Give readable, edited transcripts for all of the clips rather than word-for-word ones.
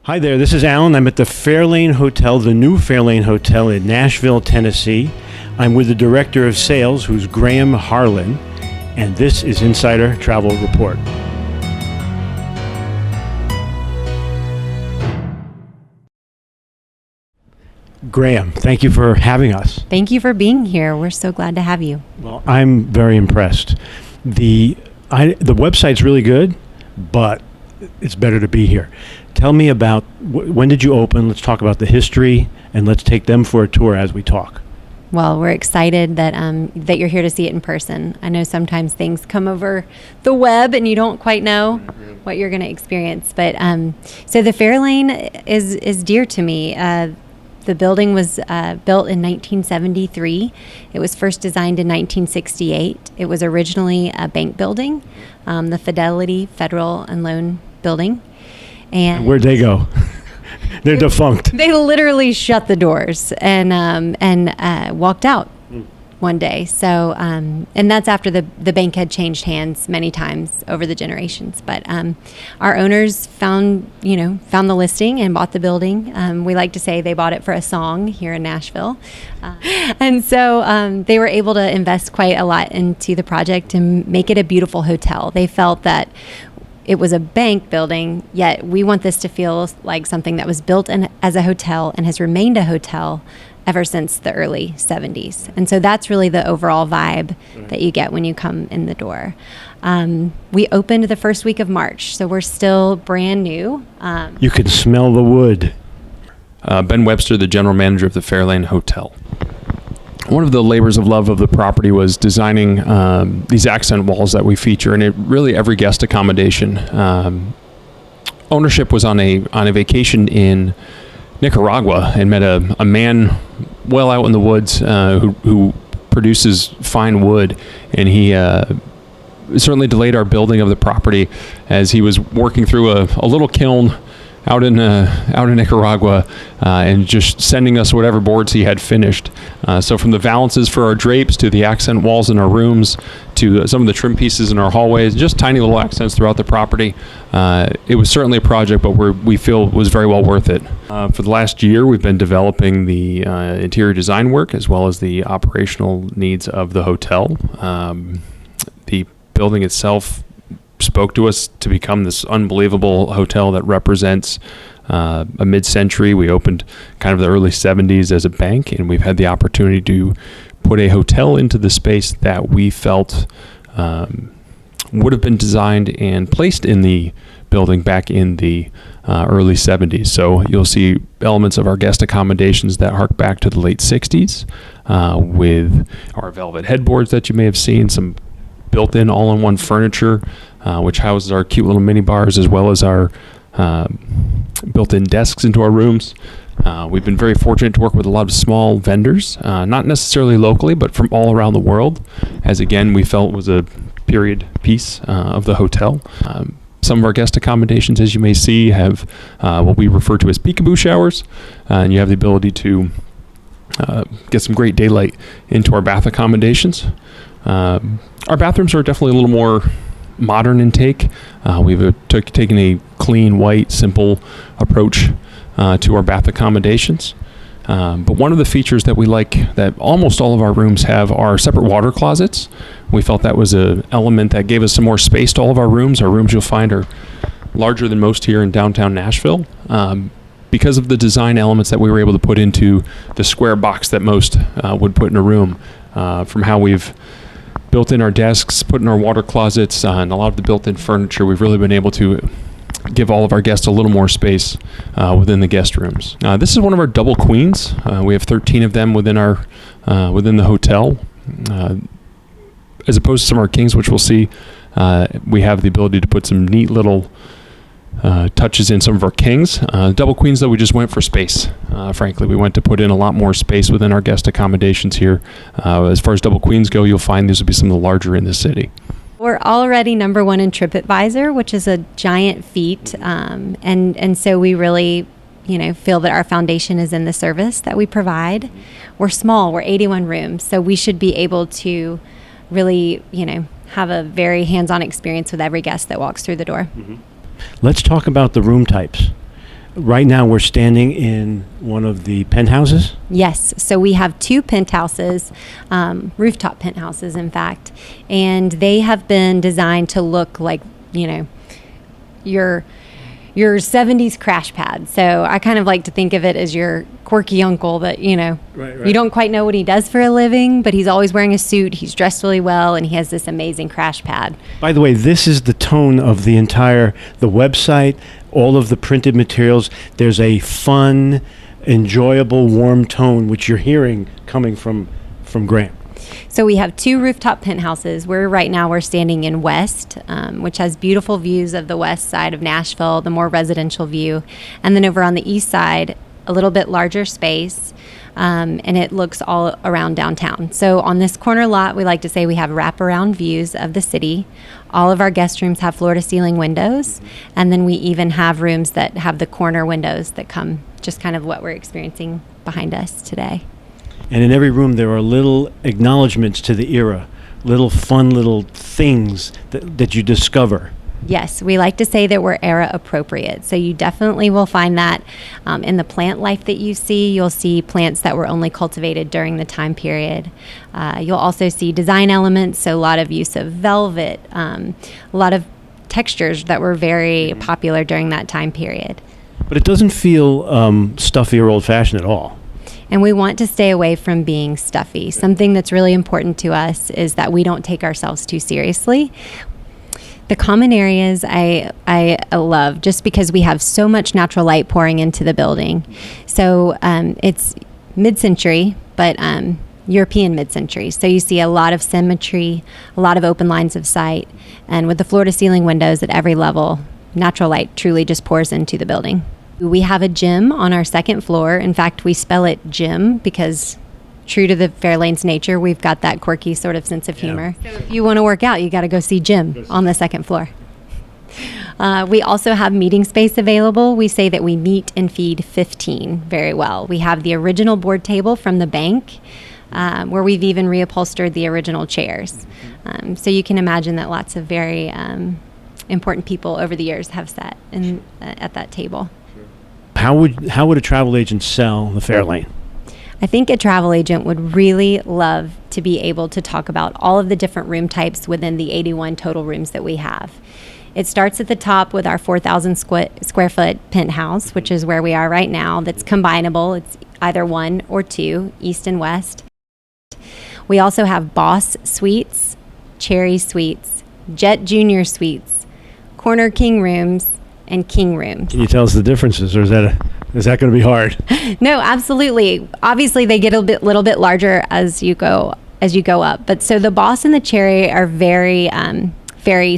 Hi there, this is Alan. I'm at the Fairlane Hotel, the new Fairlane Hotel in Nashville, Tennessee. I'm with the Director of Sales, who's Graham Harlin, and this is Insider Travel Report. Graham, thank you for having us. Thank you for being here. We're so glad to have you. Well, I'm very impressed. The website's really good, but it's better to be here. Tell me about when did you open? Let's talk about the history, and let's take them for a tour as we talk. Well, we're excited that that you're here to see it in person. I know sometimes things come over the web and you don't quite know what you're going to experience. But so the Fairlane is dear to me. The building was built in 1973. It was first designed in 1968. It was originally a bank building, the Fidelity Federal and Loan Building. And where'd they go? They're defunct. They literally shut the doors and walked out one day. So, and that's after the bank had changed hands many times over the generations. But our owners found the listing and bought the building. We like to say they bought it for a song here in Nashville. And so they were able to invest quite a lot into the project and make it a beautiful hotel. They felt that it was a bank building, yet we want this to feel like something that was built as a hotel and has remained a hotel ever since the early 70s. And so that's really the overall vibe that you get when you come in the door. We opened the first week of March, so we're still brand new. You can smell the wood. Ben Webster, the general manager of the Fairlane Hotel. One of the labors of love of the property was designing these accent walls that we feature, and really every guest accommodation. Ownership was on a vacation in Nicaragua and met a man well out in the woods who produces fine wood, and he certainly delayed our building of the property as he was working through a little kiln out in Nicaragua, and just sending us whatever boards he had finished. So from the valances for our drapes to the accent walls in our rooms to some of the trim pieces in our hallways, just tiny little accents throughout the property. It was certainly a project, but we feel it was very well worth it. For the last year, we've been developing the interior design work as well as the operational needs of the hotel. The building itself spoke to us to become this unbelievable hotel that represents a mid-century. We opened kind of the early 70s as a bank, and we've had the opportunity to put a hotel into the space that we felt would have been designed and placed in the building back in the early 70s. So you'll see elements of our guest accommodations that hark back to the late 60s with our velvet headboards that you may have seen, some built-in all-in-one furniture, which houses our cute little mini bars as well as our built-in desks into our rooms. We've been very fortunate to work with a lot of small vendors, not necessarily locally, but from all around the world, as again, we felt was a period piece of the hotel. Some of our guest accommodations, as you may see, have what we refer to as peekaboo showers, and you have the ability to get some great daylight into our bath accommodations. Our bathrooms are definitely a little more modern in take. We've taken a clean, white, simple approach to our bath accommodations. But one of the features that we like that almost all of our rooms have are separate water closets. We felt that was an element that gave us some more space to all of our rooms. Our rooms, you'll find, are larger than most here in downtown Nashville. Because of the design elements that we were able to put into the square box that most would put in a room, from how we've built in our desks, put in our water closets, and a lot of the built-in furniture, we've really been able to give all of our guests a little more space within the guest rooms. This is one of our double queens. We have 13 of them within the hotel. As opposed to some of our kings, which we'll see, we have the ability to put some neat little touches in some of our kings. Double queens, though, we just went for space. Frankly, we went to put in a lot more space within our guest accommodations here. As far as double queens go, you'll find these will be some of the larger in the city. We're already number one in TripAdvisor, which is a giant feat, and so we really feel that our foundation is in the service that we provide. We're small. We're 81 rooms, so we should be able to really have a very hands-on experience with every guest that walks through the door. Let's talk about the room types. Right now, we're standing in one of the penthouses. Yes. So we have two penthouses, rooftop penthouses, in fact, and they have been designed to look like, your 70s crash pad. So I kind of like to think of it as your quirky uncle that, Right. you don't quite know what he does for a living, but he's always wearing a suit. He's dressed really well, and he has this amazing crash pad. By the way, this is the tone of the website, all of the printed materials. There's a fun, enjoyable, warm tone, which you're hearing coming from Graham. So we have two rooftop penthouses. Right now we're standing in West, which has beautiful views of the west side of Nashville, the more residential view. And then over on the east side, a little bit larger space, and it looks all around downtown. So on this corner lot, we like to say we have wraparound views of the city. All of our guest rooms have floor-to-ceiling windows, and then we even have rooms that have the corner windows that come, just kind of what we're experiencing behind us today. And in every room, there are little acknowledgments to the era, little fun little things that you discover. Yes, we like to say that we're era appropriate. So you definitely will find that in the plant life that you see. You'll see plants that were only cultivated during the time period. You'll also see design elements, so a lot of use of velvet, a lot of textures that were very popular during that time period. But it doesn't feel stuffy or old-fashioned at all. And we want to stay away from being stuffy. Something that's really important to us is that we don't take ourselves too seriously. The common areas I love just because we have so much natural light pouring into the building. So it's mid-century, but European mid-century. So you see a lot of symmetry, a lot of open lines of sight, and with the floor-to-ceiling windows at every level, natural light truly just pours into the building. We have a gym on our second floor. In fact, we spell it gym because true to the Fairlane's nature, we've got that quirky sort of sense of humor. So if you want to work out, you got to go see Jim on the second floor. We also have meeting space available. We say that we meet and feed 15 very well. We have the original board table from the bank, where we've even reupholstered the original chairs. So you can imagine that lots of very important people over the years have sat at that table. How would a travel agent sell the Fairlane? I think a travel agent would really love to be able to talk about all of the different room types within the 81 total rooms that we have. It starts at the top with our 4,000 square foot penthouse, which is where we are right now. That's combinable. It's either one or two, east and west. We also have Boss Suites, Cherry Suites, Jet Junior Suites, Corner King rooms, and King rooms. Can you tell us the differences, or is that going to be hard? No, absolutely. Obviously, they get a little bit larger as you go up. But so the Boss and the Cherry are very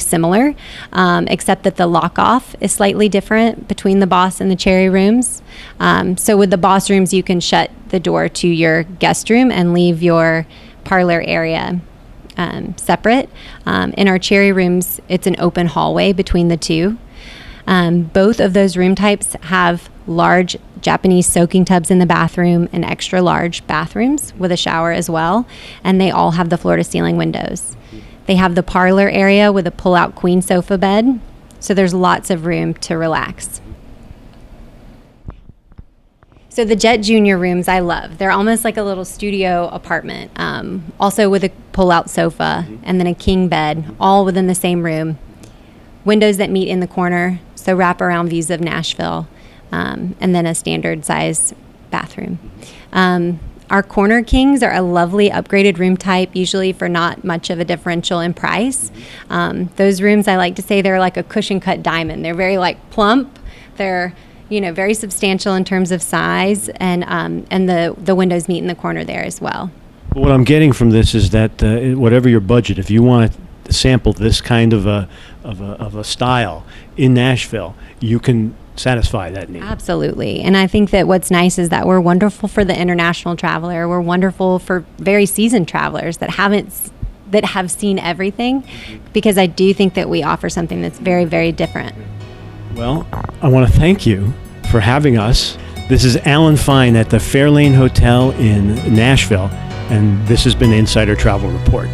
similar, except that the lock-off is slightly different between the Boss and the Cherry rooms. So with the Boss rooms, you can shut the door to your guest room and leave your parlor area separate. In our Cherry rooms, it's an open hallway between the two. Both of those room types have large Japanese soaking tubs in the bathroom and extra large bathrooms with a shower as well. And they all have the floor-to-ceiling windows. They have the parlor area with a pull-out queen sofa bed. So there's lots of room to relax. So the Jet Junior rooms I love. They're almost like a little studio apartment, also with a pull-out sofa and then a king bed, all within the same room. Windows that meet in the corner, so wraparound views of Nashville, and then a standard size bathroom. Our Corner Kings are a lovely upgraded room type, usually for not much of a differential in price. Those rooms, I like to say, they're like a cushion cut diamond. They're very plump. They're very substantial in terms of size, and the windows meet in the corner there as well. What I'm getting from this is that whatever your budget, if you want to sample this kind of a style in Nashville, you can satisfy that need. Absolutely. And I think that what's nice is that we're wonderful for the international traveler. We're wonderful for very seasoned travelers that have seen everything, because I do think that we offer something that's very, very different. Well, I want to thank you for having us. This is Alan Fine at the Fairlane Hotel in Nashville, and this has been Insider Travel Report.